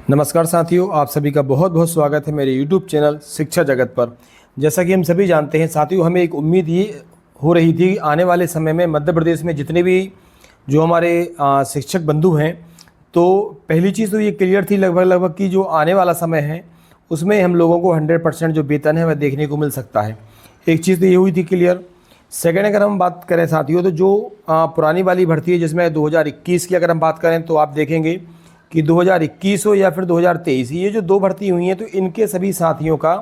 नमस्कार साथियों, आप सभी का बहुत बहुत स्वागत है मेरे YouTube चैनल शिक्षा जगत पर। जैसा कि हम सभी जानते हैं साथियों, हमें एक उम्मीद ये हो रही थी आने वाले समय में मध्य प्रदेश में जितने भी जो हमारे शिक्षक बंधु हैं, तो पहली चीज़ तो ये क्लियर थी लगभग कि जो आने वाला समय है उसमें हम लोगों को 100% जो वेतन है वह देखने को मिल सकता है। एक चीज़ तो ये हुई थी क्लियर। सेकेंड, अगर हम बात करें साथियों, तो जो पुरानी वाली भर्ती है जिसमें 2021 की अगर हम बात करें तो आप देखेंगे कि 2021 हो या फिर 2023, ये जो दो भर्ती हुई हैं तो इनके सभी साथियों का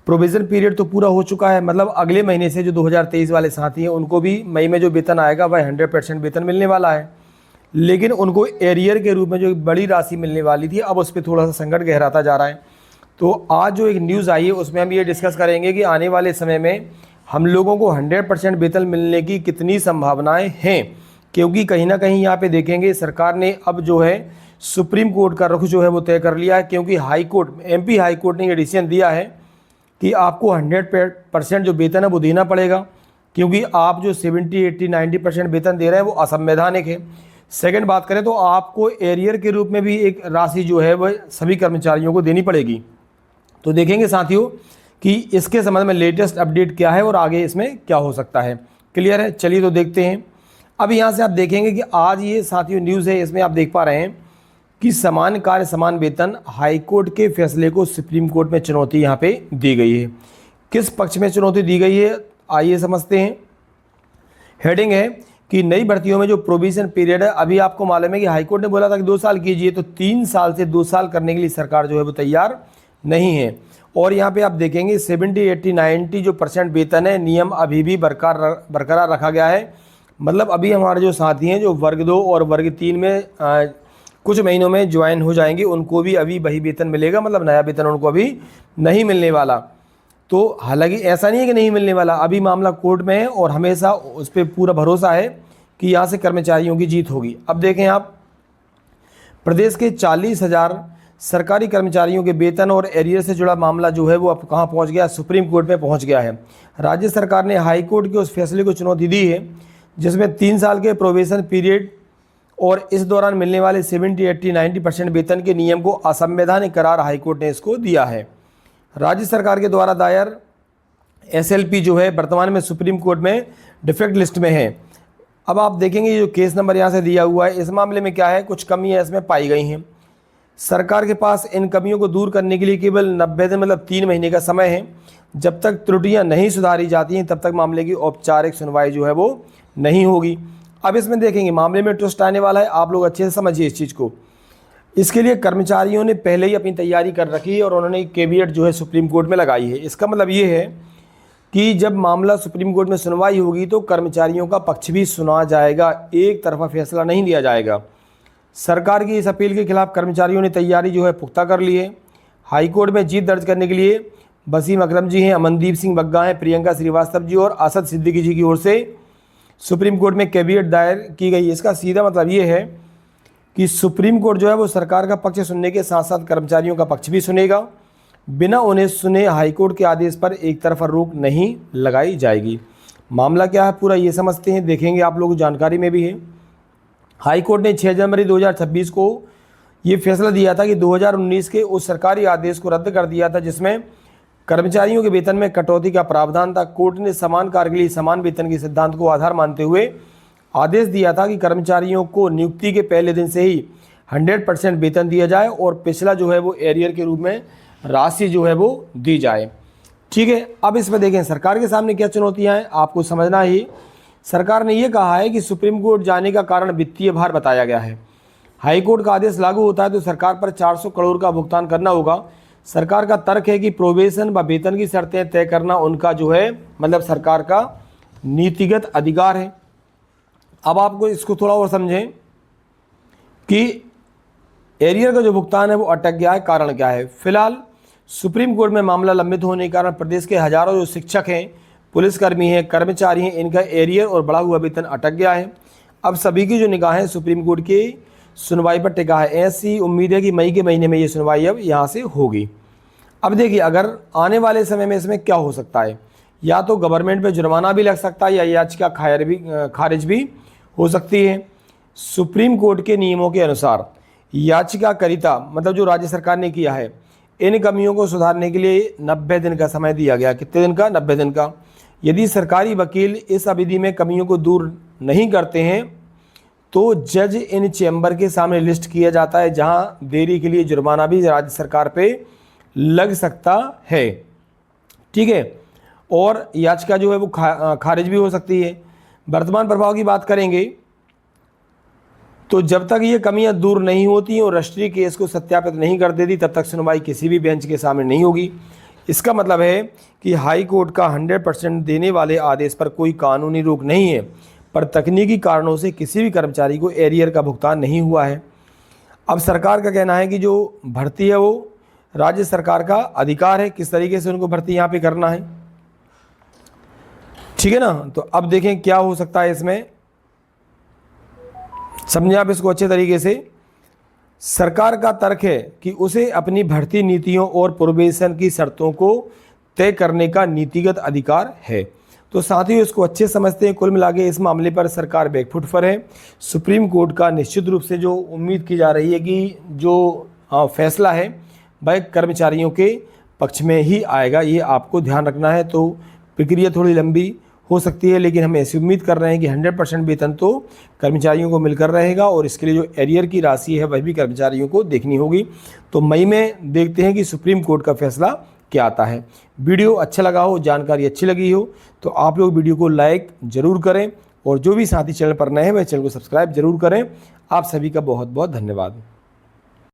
प्रोविज़न पीरियड तो पूरा हो चुका है। मतलब अगले महीने से जो 2023 वाले साथी हैं उनको भी मई में जो वेतन आएगा वह 100% वेतन मिलने वाला है। लेकिन उनको एरियर के रूप में जो बड़ी राशि मिलने वाली थी, अब उस पर थोड़ा सा संकट गहराता जा रहा है। तो आज जो एक न्यूज़ आई है उसमें हम ये डिस्कस करेंगे कि आने वाले समय में हम लोगों को 100% वेतन मिलने की कितनी संभावनाएँ हैं। क्योंकि कहीं ना कहीं यहाँ पर देखेंगे सरकार ने अब जो है सुप्रीम कोर्ट का रुख जो है वो तय कर लिया है। क्योंकि high court, MP high court ने ये डिसीजन दिया है कि आपको 100% जो वेतन है वो देना पड़ेगा, क्योंकि आप जो 70, 80, 90% वेतन दे रहे हैं वो असंवैधानिक है। सेकंड बात करें तो आपको एरियर के रूप में भी एक राशि जो है वह सभी कर्मचारियों को देनी पड़ेगी। तो देखेंगे साथियों कि इसके संबंध में लेटेस्ट अपडेट क्या है और आगे इसमें क्या हो सकता है। क्लियर है? चलिए तो देखते हैं। अब यहाँ से आप देखेंगे कि आज ये साथियों न्यूज़ है, इसमें आप देख पा रहे हैं कि समान कार्य समान वेतन, हाईकोर्ट के फैसले को सुप्रीम कोर्ट में चुनौती यहाँ पे दी गई है। किस पक्ष में चुनौती दी गई है आइए समझते हैं। हेडिंग है कि नई भर्तियों में जो प्रोविजन पीरियड है, अभी आपको मालूम है कि हाईकोर्ट ने बोला था कि 2 साल कीजिए, तो 3 साल से 2 साल करने के लिए सरकार जो है वो तैयार नहीं है। और यहाँ पे आप देखेंगे 70, 80, 90 जो % वेतन है, नियम अभी भी बरकरार रखा गया है। मतलब अभी हमारे जो साथी हैं जो वर्ग 2 और वर्ग 3 में कुछ महीनों में ज्वाइन हो जाएंगे, उनको भी अभी वही वेतन मिलेगा। मतलब नया वेतन उनको अभी नहीं मिलने वाला। तो हालांकि ऐसा नहीं है कि नहीं मिलने वाला, अभी मामला कोर्ट में है और हमेशा उस पर पूरा भरोसा है कि यहाँ से कर्मचारियों की जीत होगी। अब देखें आप, प्रदेश के 40,000 सरकारी कर्मचारियों के वेतन और एरियर से जुड़ा मामला जो है वो अब कहाँ पहुँच गया? सुप्रीम कोर्ट में पहुँच गया है। राज्य सरकार ने हाई कोर्ट के उस फैसले को चुनौती दी है जिसमें 3 साल के प्रोबेशन पीरियड और इस दौरान मिलने वाले 70, 80, 90% वेतन के नियम को असंवैधानिक करार हाईकोर्ट ने इसको दिया है। राज्य सरकार के द्वारा दायर एसएलपी जो है वर्तमान में सुप्रीम कोर्ट में डिफेक्ट लिस्ट में है। अब आप देखेंगे ये जो केस नंबर यहाँ से दिया हुआ है, इस मामले में क्या है, कुछ कमियाँ इसमें पाई गई हैं। सरकार के पास इन कमियों को दूर करने के लिए केवल 90 दिन मतलब 3 महीने का समय है। जब तक त्रुटियाँ नहीं सुधारी जाती हैं तब तक मामले की औपचारिक सुनवाई जो है वो नहीं होगी। अब इसमें देखेंगे मामले में ट्विस्ट आने वाला है, आप लोग अच्छे से समझिए इस चीज़ को। इसके लिए कर्मचारियों ने पहले ही अपनी तैयारी कर रखी है और उन्होंने कैविएट जो है सुप्रीम कोर्ट में लगाई है। इसका मतलब ये है कि जब मामला सुप्रीम कोर्ट में सुनवाई होगी तो कर्मचारियों का पक्ष भी सुना जाएगा, एक तरफा फैसला नहीं लिया जाएगा। सरकार की इस अपील के खिलाफ कर्मचारियों ने तैयारी जो है पुख्ता कर ली है। हाईकोर्ट में जीत दर्ज करने के लिए वसीम अकरम जी हैं, अमनदीप सिंह बग्गा हैं, प्रियंका श्रीवास्तव जी और असद सिद्दीकी जी की ओर से सुप्रीम कोर्ट में कैविएट दायर की गई। इसका सीधा मतलब ये है कि सुप्रीम कोर्ट जो है वो सरकार का पक्ष सुनने के साथ साथ कर्मचारियों का पक्ष भी सुनेगा। बिना उन्हें सुने हाईकोर्ट के आदेश पर एक तरफा रोक नहीं लगाई जाएगी। मामला क्या है पूरा ये समझते हैं, देखेंगे आप लोग जानकारी में भी है। हाईकोर्ट ने 6 जनवरी 2026 को ये फैसला दिया था कि 2019 के उस सरकारी आदेश को रद्द कर दिया था जिसमें कर्मचारियों के वेतन में कटौती का प्रावधान था। कोर्ट ने समान कार्य के लिए समान वेतन के सिद्धांत को आधार मानते हुए आदेश दिया था कि कर्मचारियों को नियुक्ति के पहले दिन से ही 100% वेतन दिया जाए और पिछला जो है वो एरियर के रूप में राशि जो है वो दी जाए। ठीक है, अब इसमें देखें सरकार के सामने क्या चुनौतियाँ हैं, आपको समझना ही। सरकार ने ये कहा है कि सुप्रीम कोर्ट जाने का कारण वित्तीय भार बताया गया है। हाईकोर्ट का आदेश लागू होता है तो सरकार पर 400 करोड़ का भुगतान करना होगा। सरकार का तर्क है कि प्रोबेशन व वेतन की शर्तें तय करना उनका जो है मतलब सरकार का नीतिगत अधिकार है। अब आपको इसको थोड़ा और समझें कि एरियर का जो भुगतान है वो अटक गया है, कारण क्या है। फिलहाल सुप्रीम कोर्ट में मामला लंबित होने के कारण प्रदेश के हजारों जो शिक्षक हैं, पुलिसकर्मी हैं, कर्मचारी हैं, इनका एरियर और बढ़ा हुआ वेतन अटक गया है। अब सभी की जो निगाहें सुप्रीम कोर्ट की सुनवाई पर टिका है। ऐसी उम्मीद है कि मई के महीने में ये सुनवाई अब यहाँ से होगी। अब देखिए अगर आने वाले समय में इसमें क्या हो सकता है, या तो गवर्नमेंट पे जुर्माना भी लग सकता है या याचिका खारिज भी हो सकती है। सुप्रीम कोर्ट के नियमों के अनुसार याचिकाकर्ता मतलब जो राज्य सरकार ने किया है, इन कमियों को सुधारने के लिए 90 दिन का समय दिया गया। कितने दिन का? 90 दिन का। यदि सरकारी वकील इस अवधि में कमियों को दूर नहीं करते हैं तो जज इन चैम्बर के सामने लिस्ट किया जाता है, जहां देरी के लिए जुर्माना भी राज्य सरकार पे लग सकता है। ठीक है, और याचिका जो है वो खारिज भी हो सकती है। वर्तमान प्रभाव की बात करेंगे तो जब तक ये कमियां दूर नहीं होती और रजिस्ट्री केस को सत्यापित नहीं कर देती तब तक सुनवाई किसी भी बेंच के सामने नहीं होगी। इसका मतलब है कि हाई कोर्ट का 100% देने वाले आदेश पर कोई कानूनी रोक नहीं है, पर तकनीकी कारणों से किसी भी कर्मचारी को एरियर का भुगतान नहीं हुआ है। अब सरकार का कहना है कि जो भर्ती है वो राज्य सरकार का अधिकार है, किस तरीके से उनको भर्ती यहाँ पे करना है। ठीक है ना, तो अब देखें क्या हो सकता है इसमें, समझें आप इसको अच्छे तरीके से। सरकार का तर्क है कि उसे अपनी भर्ती नीतियों और प्रोबेशन की शर्तों को तय करने का नीतिगत अधिकार है। तो साथियों इसको अच्छे समझते हैं। कुल मिला के इस मामले पर सरकार बैकफुट पर है। सुप्रीम कोर्ट का निश्चित रूप से जो उम्मीद की जा रही है कि जो फैसला है वह कर्मचारियों के पक्ष में ही आएगा, ये आपको ध्यान रखना है। तो प्रक्रिया थोड़ी लंबी हो सकती है, लेकिन हम ऐसी उम्मीद कर रहे हैं कि 100% वेतन तो कर्मचारियों को मिलकर रहेगा और इसके लिए जो एरियर की राशि है वह भी कर्मचारियों को देखनी होगी। तो मई में देखते हैं कि सुप्रीम कोर्ट का फैसला क्या आता है। वीडियो अच्छा लगा हो, जानकारी अच्छी लगी हो तो आप लोग वीडियो को लाइक ज़रूर करें और जो भी साथी चैनल पर नए हैं वह चैनल को सब्सक्राइब जरूर करें। आप सभी का बहुत बहुत धन्यवाद।